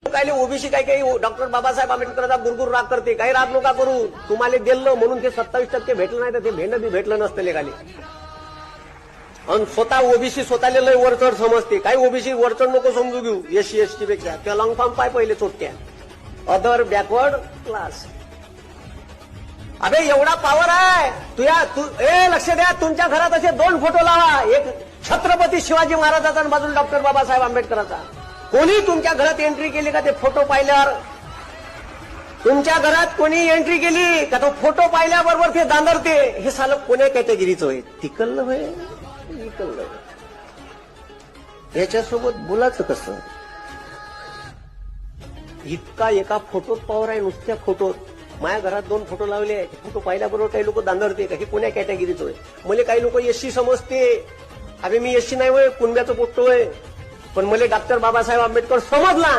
काय ओबीसी काही डॉक्टर बाबासाहेब आंबेडकरांचा गुरगुर राग करते, काही राग नका करू. तुम्हाला दिलं म्हणून ते 27% भेटलं नाही तर ते भेंड बी भेटलं नसतं लेखाली. आणि स्वतः ओबीसी स्वतःला लय वरचढ समजते. काही ओबीसी वरचढ नको समजू घेऊ एससी एसटी पेक्षा. त्या लॉंग फॉर्म पाय पहिले चोटक्या अदर बॅकवर्ड क्लास. अबे एवढा पॉवर आहे लक्ष द्या. तुमच्या घरात असे 2 फोटो लावा, एक छत्रपती शिवाजी महाराजांचा आणि बाजूला डॉक्टर बाबासाहेब आंबेडकरांचा. कोणी तुमच्या घरात एंट्री केली का ते फोटो पाहिल्यावर? तुमच्या घरात कोणी एंट्री केली का तो फोटो पाहिल्याबरोबर ते दांदरते? हे सालं कोण्या कॅटेगरीचं होय? तिकललं होय, इकललं. याच्यासोबत बोलायचं कसं? इतका एका फोटोत पॉवर आहे, नुसत्या फोटोत. माझ्या घरात 2 फोटो लावले, फोटो पाहिल्याबरोबर काही लोक दांदरते का हे कोण्या कॅटेगरीचं होय? मला काही लोक एससी समजते. अरे मी एससी नाही होय, कुणब्याचं पोट्टो होय, पण मला डॉक्टर बाबासाहेब आंबेडकर समजला.